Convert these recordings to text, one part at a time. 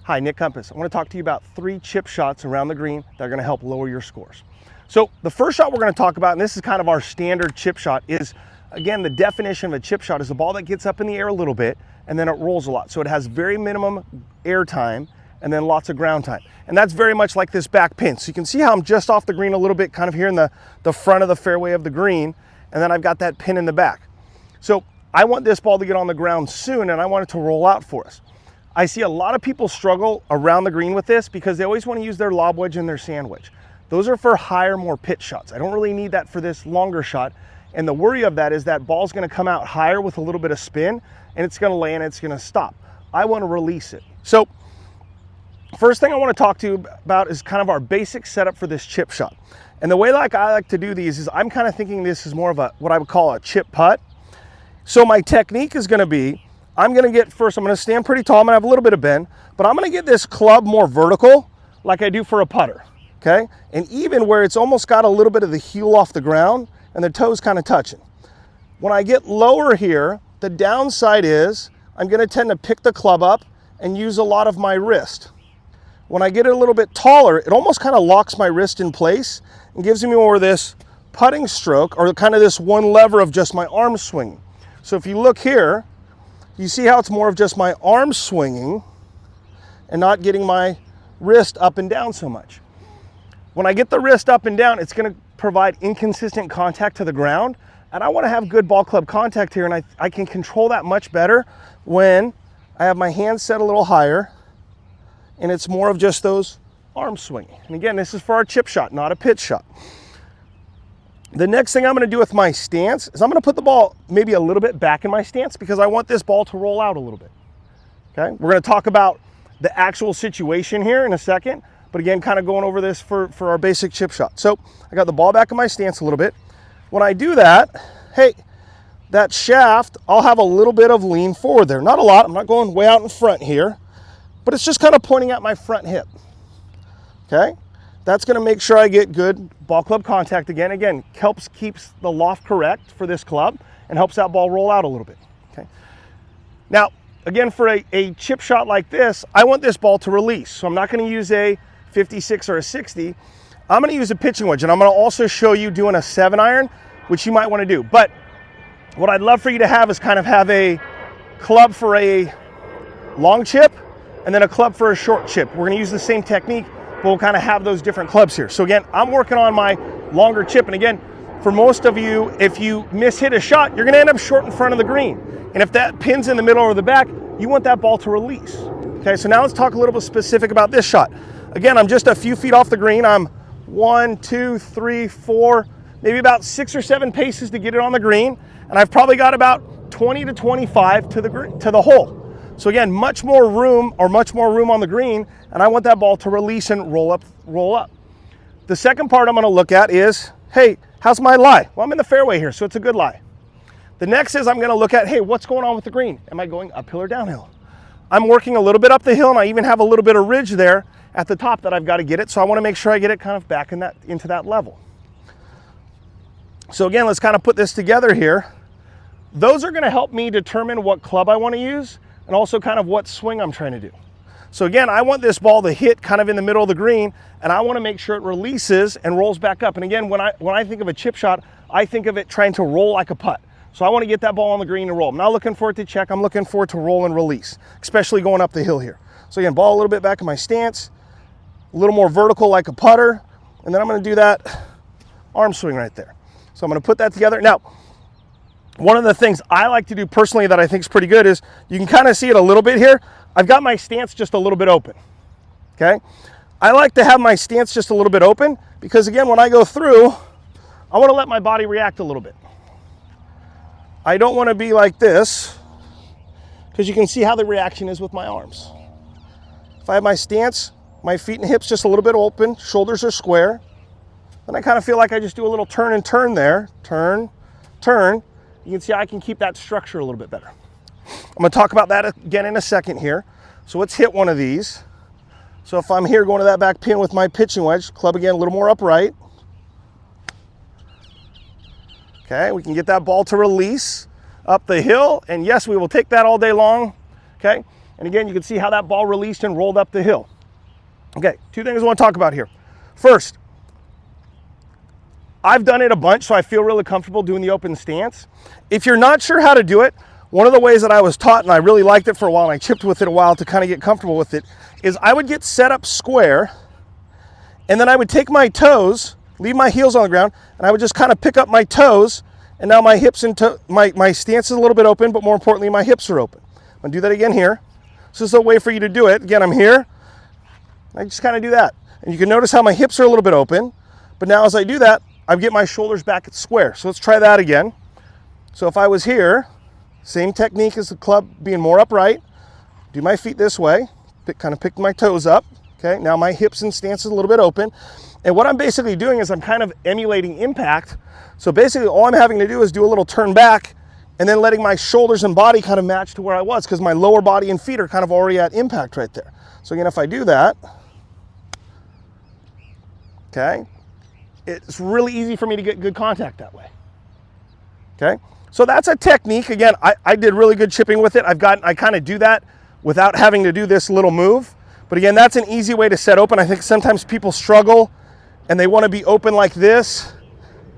Hi, Nick Compass. I want to talk to you about 3 chip shots around the green that are going to help lower your scores. So the first shot we're going to talk about, and this is kind of our standard chip shot, is, again, the definition of a chip shot is a ball that gets up in the air a little bit and then it rolls a lot. So it has very minimum air time and then lots of ground time. And that's very much like this back pin. So you can see how I'm just off the green a little bit, kind of here in the front of the fairway of the green, and then I've got that pin in the back. So I want this ball to get on the ground soon and I want it to roll out for us. I see a lot of people struggle around the green with this because they always want to use their lob wedge and their sand wedge. Those are for higher, more pitch shots. I don't really need that for this longer shot. And the worry of that is that ball's going to come out higher with a little bit of spin and it's going to land and it's going to stop. I want to release it. So first thing I want to talk to you about is kind of our basic setup for this chip shot. And the way I like to do these is I'm kind of thinking this is more of what I would call a chip putt. So my technique is going to be, I'm going to get first, I'm going to stand pretty tall. I'm going to have a little bit of bend, but I'm going to get this club more vertical like I do for a putter, okay? And even where it's almost got a little bit of the heel off the ground and the toes kind of touching. When I get lower here, the downside is I'm going to tend to pick the club up and use a lot of my wrist. When I get it a little bit taller, it almost kind of locks my wrist in place and gives me more of this putting stroke or kind of this one lever of just my arm swinging. So if you look here, you see how it's more of just my arm swinging and not getting my wrist up and down so much. When I get the wrist up and down, it's going to provide inconsistent contact to the ground. And I want to have good ball club contact here. And I can control that much better when I have my hands set a little higher and it's more of just those arms swinging. And again, this is for our chip shot, not a pitch shot. The next thing I'm going to do with my stance is I'm going to put the ball maybe a little bit back in my stance because I want this ball to roll out a little bit. Okay, we're going to talk about the actual situation here in a second, but again, kind of going over this for our basic chip shot. So I got the ball back in my stance a little bit. When I do that, hey, that shaft, I'll have a little bit of lean forward there. Not a lot. I'm not going way out in front here, but it's just kind of pointing at my front hip. Okay. That's going to make sure I get good ball club contact again. Again, keeps the loft correct for this club and helps that ball roll out a little bit. Okay. Now, again, for a chip shot like this, I want this ball to release. So I'm not going to use a 56 or a 60. I'm going to use a pitching wedge, and I'm going to also show you doing a 7-iron, which you might want to do. But what I'd love for you to have is kind of have a club for a long chip and then a club for a short chip. We're going to use the same technique. We'll kind of have those different clubs here. So again, I'm working on my longer chip. And again, for most of you, if you miss-hit a shot, you're going to end up short in front of the green. And if that pin's in the middle or the back, you want that ball to release. Okay, so now let's talk a little bit specific about this shot. Again, I'm just a few feet off the green. I'm 1, 2, 3, 4, maybe about 6 or 7 paces to get it on the green. And I've probably got about 20 to 25 to the hole. So again, much more room on the green, and I want that ball to release and roll up. The second part I'm going to look at is, hey, how's my lie? Well, I'm in the fairway here, so it's a good lie. The next is I'm going to look at, hey, what's going on with the green? Am I going uphill or downhill? I'm working a little bit up the hill, and I even have a little bit of ridge there at the top that I've got to get it, so I want to make sure I get it kind of back into that level. So again, let's kind of put this together here. Those are going to help me determine what club I want to use and also kind of what swing I'm trying to do. So again, I want this ball to hit kind of in the middle of the green, and I want to make sure it releases and rolls back up. And again, when I think of a chip shot, I think of it trying to roll like a putt. So I want to get that ball on the green and roll. I'm not looking for it to check. I'm looking for it to roll and release, especially going up the hill here. So again, ball a little bit back in my stance, a little more vertical like a putter, and then I'm going to do that arm swing right there. So I'm going to put that together. Now, one of the things I like to do personally that I think is pretty good is you can kind of see it a little bit here. I've got my stance just a little bit open, okay? I like to have my stance just a little bit open because, again, when I go through, I want to let my body react a little bit. I don't want to be like this because you can see how the reaction is with my arms. If I have my stance, my feet and hips just a little bit open, shoulders are square, then I kind of feel like I just do a little turn and turn there, turn, turn. You can see I can keep that structure a little bit better. I'm going to talk about that again in a second here. So let's hit one of these. So if I'm here going to that back pin with my pitching wedge, club again a little more upright. Okay, we can get that ball to release up the hill. And yes, we will take that all day long. Okay, And again, you can see how that ball released and rolled up the hill. Okay, two things I want to talk about here. First, I've done it a bunch, so I feel really comfortable doing the open stance. If you're not sure how to do it, one of the ways that I was taught, and I really liked it for a while, and I chipped with it a while to kind of get comfortable with it, is I would get set up square, and then I would take my toes, leave my heels on the ground, and I would just kind of pick up my toes, and now my hips and my stance is a little bit open, but more importantly, my hips are open. I'm gonna do that again here. So this is a way for you to do it. Again, I'm here. I just kind of do that. And you can notice how my hips are a little bit open, but now as I do that, I get my shoulders back at square. So let's try that again. So if I was here, same technique as the club being more upright, do my feet this way, kind of pick my toes up. Okay, now my hips and stance is a little bit open. And what I'm basically doing is I'm kind of emulating impact. So basically all I'm having to do is do a little turn back and then letting my shoulders and body kind of match to where I was, because my lower body and feet are kind of already at impact right there. So again, if I do that, okay, it's really easy for me to get good contact that way. Okay, so that's a technique. Again, I did really good chipping with it. I kind of do that without having to do this little move. But again, that's an easy way to set open. I think sometimes people struggle and they want to be open like this,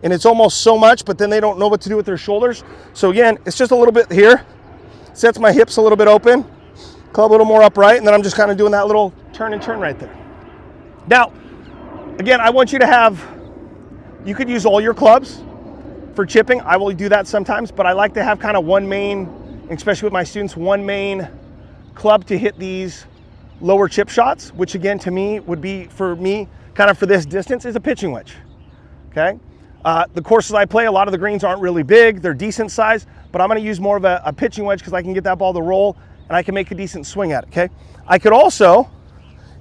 and it's almost so much, but then they don't know what to do with their shoulders. So again, it's just a little bit here. Sets my hips a little bit open, club a little more upright, and then I'm just kind of doing that little turn and turn right there. Now, again, I want you to have, you could use all your clubs for chipping. I will do that sometimes, but I like to have kind of one main, especially with my students, one main club to hit these lower chip shots, which again, to me, would be, for me, kind of for this distance, is a pitching wedge, okay? The courses I play, a lot of the greens aren't really big, they're decent size, but I'm gonna use more of a pitching wedge because I can get that ball to roll and I can make a decent swing at it, okay? I could also,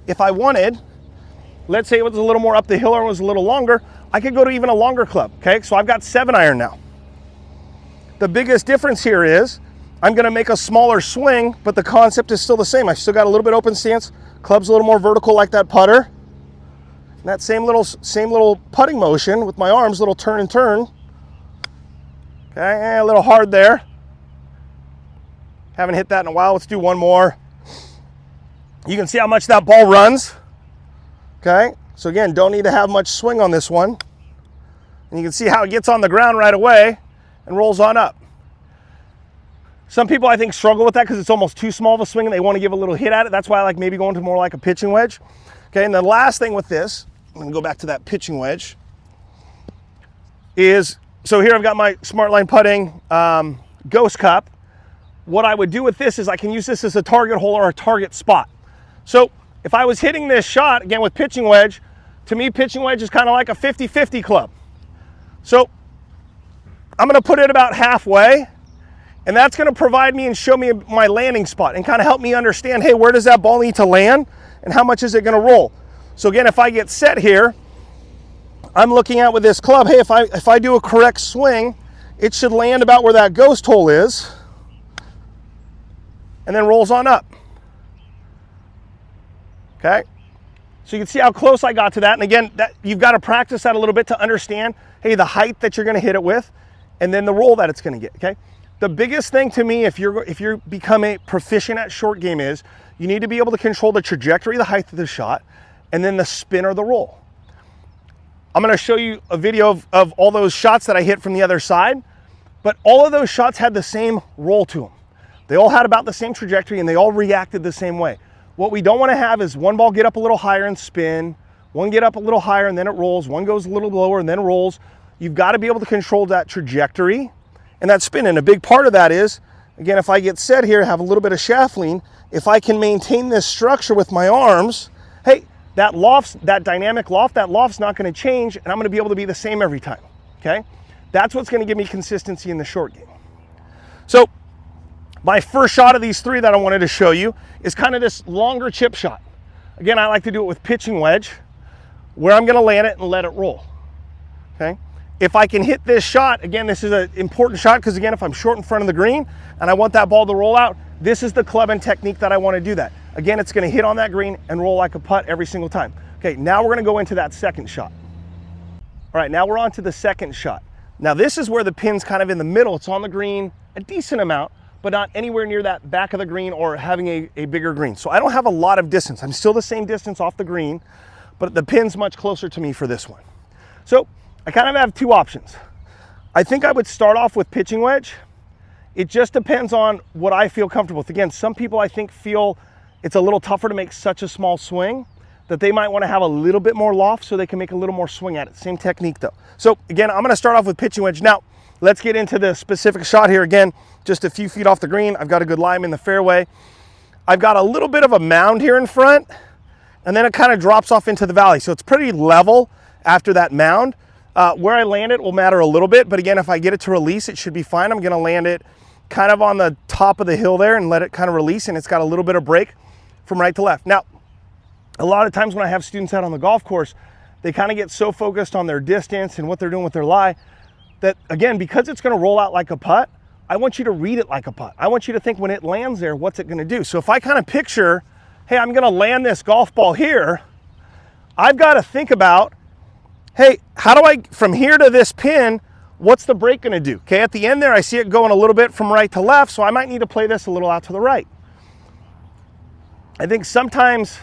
if I wanted, let's say it was a little more up the hill or it was a little longer, I could go to even a longer club, okay? So I've got 7-iron now. The biggest difference here is I'm gonna make a smaller swing, but the concept is still the same. I still got a little bit open stance, club's a little more vertical like that putter. And that same little putting motion with my arms, little turn and turn. Okay, a little hard there. Haven't hit that in a while, let's do one more. You can see how much that ball runs. Okay, so again, don't need to have much swing on this one. And you can see how it gets on the ground right away and rolls on up. Some people, I think, struggle with that because it's almost too small of a swing and they want to give a little hit at it. That's why I like maybe going to more like a pitching wedge. Okay, and the last thing with this, I'm going to go back to that pitching wedge, is, so here I've got my Smart Line Putting Ghost Cup. What I would do with this is I can use this as a target hole or a target spot. So if I was hitting this shot, again with pitching wedge, to me pitching wedge is kind of like a 50-50 club. So I'm going to put it about halfway, and that's going to provide me and show me my landing spot and kind of help me understand, hey, where does that ball need to land and how much is it going to roll? So again, if I get set here, I'm looking at with this club, hey, if I do a correct swing, it should land about where that ghost hole is and then rolls on up. Okay, so you can see how close I got to that. And again, you've got to practice that a little bit to understand, hey, the height that you're going to hit it with and then the roll that it's going to get, okay? The biggest thing to me, if you're becoming proficient at short game, is you need to be able to control the trajectory, the height of the shot, and then the spin or the roll. I'm going to show you a video of all those shots that I hit from the other side, but all of those shots had the same roll to them. They all had about the same trajectory and they all reacted the same way. What we don't want to have is one ball get up a little higher and spin, one get up a little higher and then it rolls, one goes a little lower and then rolls. You've got to be able to control that trajectory and that spin. And a big part of that is, again, if I get set here, have a little bit of shaft lean, if I can maintain this structure with my arms, hey, that dynamic loft, that loft's not going to change and I'm going to be able to be the same every time, okay? That's what's going to give me consistency in the short game. So my first shot of these three that I wanted to show you is kind of this longer chip shot. Again, I like to do it with pitching wedge, where I'm going to land it and let it roll, okay? If I can hit this shot, again, this is an important shot because, again, if I'm short in front of the green and I want that ball to roll out, this is the club and technique that I want to do that. Again, it's going to hit on that green and roll like a putt every single time. Okay, now we're going to go into that second shot. All right, now we're on to the second shot. Now this is where the pin's kind of in the middle. It's on the green a decent amount, but not anywhere near that back of the green or having a bigger green. So I don't have a lot of distance. I'm still the same distance off the green, but the pin's much closer to me for this one. So I kind of have two options. I think I would start off with pitching wedge. It just depends on what I feel comfortable with. Again, some people I think feel it's a little tougher to make such a small swing that they might want to have a little bit more loft so they can make a little more swing at it. Same technique though. So again, I'm going to start off with pitching wedge. Now, let's get into the specific shot here. Again, just a few feet off the green. I've got a good line in the fairway. I've got a little bit of a mound here in front, and then it kind of drops off into the valley. So it's pretty level after that mound. Where I land it will matter a little bit, but again, if I get it to release, it should be fine. I'm going to land it kind of on the top of the hill there and let it kind of release, and it's got a little bit of break from right to left. Now, a lot of times when I have students out on the golf course, they kind of get so focused on their distance and what they're doing with their lie that, again, because it's going to roll out like a putt, I want you to read it like a putt. I want you to think when it lands there, what's it going to do? So if I kind of picture, hey, I'm going to land this golf ball here, I've got to think about, hey, how do I, from here to this pin, what's the break going to do? Okay, at the end there, I see it going a little bit from right to left, so I might need to play this a little out to the right. I think sometimes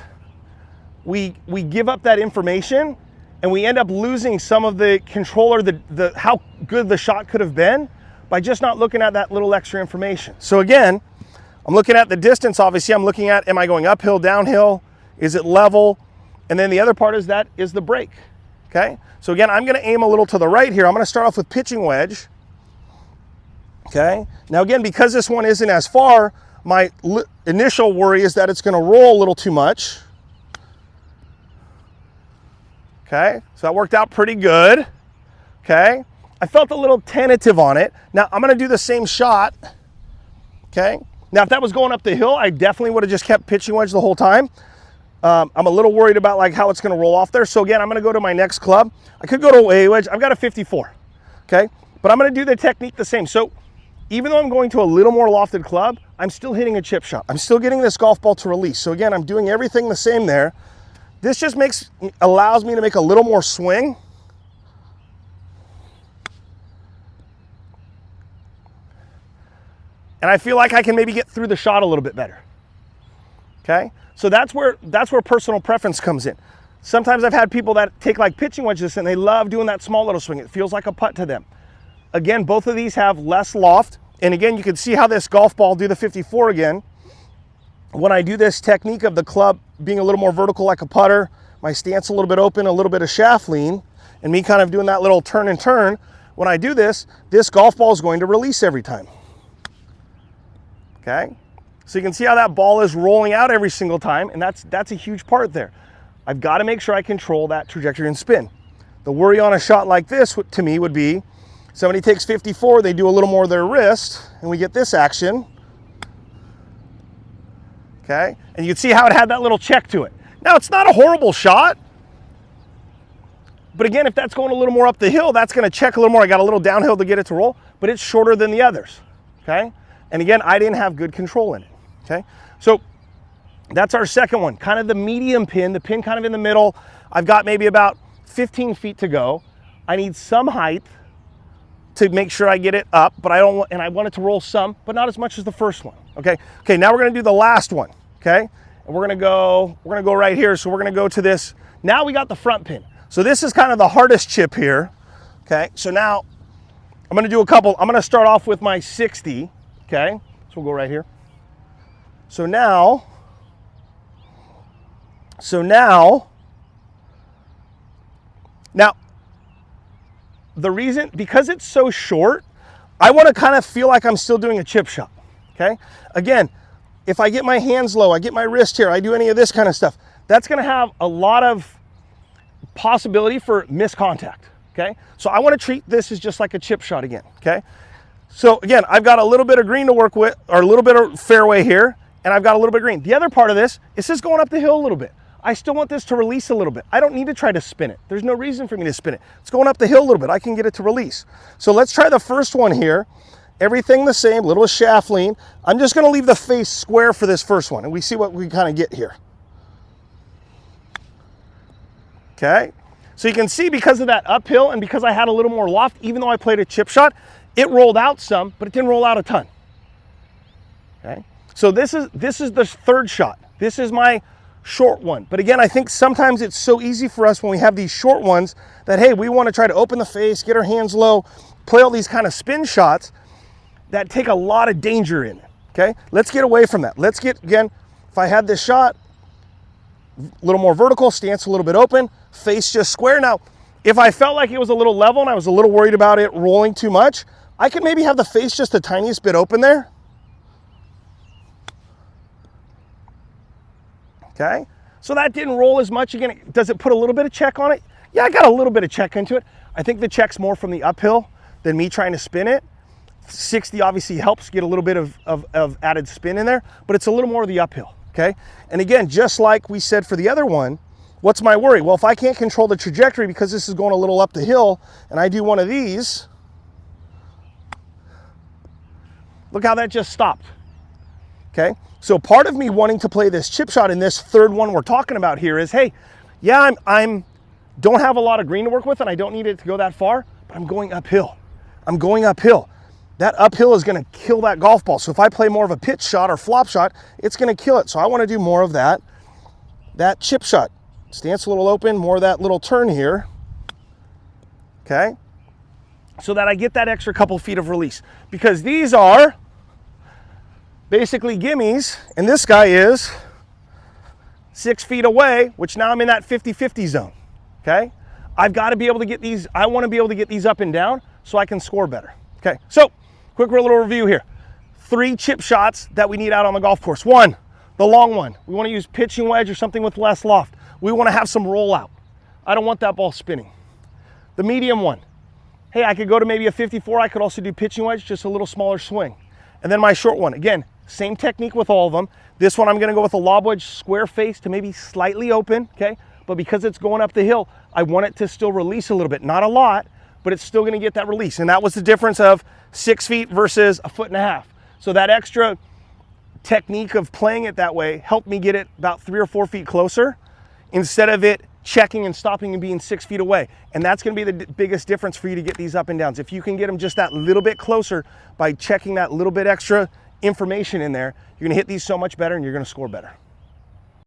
we give up that information and we end up losing some of the control or the how good the shot could have been by just not looking at that little extra information. So again, I'm looking at the distance. Obviously, I'm looking at, am I going uphill, downhill? Is it level? And then the other part is the break. Okay, so again, I'm going to aim a little to the right here. I'm going to start off with pitching wedge. Okay, now again, because this one isn't as far, my initial worry is that it's going to roll a little too much. Okay, so that worked out pretty good. Okay, I felt a little tentative on it. Now I'm going to do the same shot. Okay, now if that was going up the hill, I definitely would have just kept pitching wedge the whole time. I'm a little worried about like how it's going to roll off there. So again, I'm going to go to my next club. I could go to a wedge. I've got a 54. Okay, but I'm going to do the technique the same. So even though I'm going to a little more lofted club, I'm still hitting a chip shot. I'm still getting this golf ball to release. So again, I'm doing everything the same there. This just allows me to make a little more swing. And I feel like I can maybe get through the shot a little bit better. Okay, so that's where personal preference comes in. Sometimes I've had people that take like pitching wedges and they love doing that small little swing. It feels like a putt to them. Again, both of these have less loft. And again, you can see how this golf ball, do the 54 again. When I do this technique of the club being a little more vertical like a putter, my stance a little bit open, a little bit of shaft lean, and me kind of doing that little turn and turn, when I do this golf ball is going to release every time. Okay, so you can see how that ball is rolling out every single time, and that's a huge part there. I've got to make sure I control that trajectory and spin. The worry on a shot like this to me would be, somebody takes 54, they do a little more of their wrist, and we get this action. Okay, and you can see how it had that little check to it. Now, it's not a horrible shot, but again, if that's going a little more up the hill, that's going to check a little more. I got a little downhill to get it to roll, but it's shorter than the others. Okay, and again, I didn't have good control in it. Okay, so that's our second one, kind of the medium pin, the pin kind of in the middle. I've got maybe about 15 feet to go. I need some height to make sure I get it up, but I want it to roll some, but not as much as the first one. Okay, now we're gonna do the last one. Okay, and we're gonna go right here. So we're gonna go to this. Now we got the front pin. So this is kind of the hardest chip here. Okay, so now I'm gonna do a couple. I'm gonna start off with my 60. Okay, so we'll go right here. So now the reason, because it's so short, I want to kind of feel like I'm still doing a chip shot. Okay, again, if I get my hands low, I get my wrist here, I do any of this kind of stuff, that's going to have a lot of possibility for miscontact. Okay, so I want to treat this as just like a chip shot again. Okay, so again, I've got a little bit of green to work with, or a little bit of fairway here, and I've got a little bit of green. The other part of this is just going up the hill a little bit. I still want this to release a little bit. I don't need to try to spin it. There's no reason for me to spin it. It's going up the hill a little bit. I can get it to release. So let's try the first one here. Everything the same, little shaft lean. I'm just going to leave the face square for this first one, and we see what we kind of get here. Okay, so you can see because of that uphill and because I had a little more loft, even though I played a chip shot, it rolled out some, but it didn't roll out a ton. Okay, so this is the third shot. This is my short one. But again, I think sometimes it's so easy for us when we have these short ones that, hey, we want to try to open the face, get our hands low, play all these kind of spin shots that take a lot of danger in it. Okay, let's get away from that. Let's get, again, if I had this shot, a little more vertical, stance a little bit open, face just square. Now, if I felt like it was a little level and I was a little worried about it rolling too much, I could maybe have the face just the tiniest bit open there. Okay, so that didn't roll as much. Again, does it put a little bit of check on it? Yeah, I got a little bit of check into it. I think the check's more from the uphill than me trying to spin it. 60 obviously helps get a little bit of added spin in there, but it's a little more of the uphill, okay? And again, just like we said for the other one, what's my worry? Well, if I can't control the trajectory because this is going a little up the hill and I do one of these, look how that just stopped, okay? So part of me wanting to play this chip shot in this third one we're talking about here is, hey, yeah, I'm don't have a lot of green to work with and I don't need it to go that far, but I'm going uphill. I'm going uphill. That uphill is going to kill that golf ball. So if I play more of a pitch shot or flop shot, it's going to kill it. So I want to do more of that chip shot. Stance a little open, more of that little turn here, okay? So that I get that extra couple feet of release. Because these are basically gimmies, and this guy is 6 feet away, which now I'm in that 50-50 zone, okay? I've got to be able to get these, I want to be able to get these up and down so I can score better. Okay, so quick little review here. 3 chip shots that we need out on the golf course. 1, the long one. We want to use pitching wedge or something with less loft. We want to have some rollout. I don't want that ball spinning. The medium one. Hey, I could go to maybe a 54. I could also do pitching wedge, just a little smaller swing. And then my short one. Again, same technique with all of them. This one I'm going to go with a lob wedge square face to maybe slightly open, okay? But because it's going up the hill, I want it to still release a little bit. Not a lot, but it's still going to get that release. And that was the difference of 6 feet versus 1.5 feet. So that extra technique of playing it that way helped me get it about 3 or 4 feet closer instead of it checking and stopping and being 6 feet away. And that's going to be the biggest difference for you to get these up and downs. If you can get them just that little bit closer by checking that little bit extra information in there, you're going to hit these so much better and you're going to score better.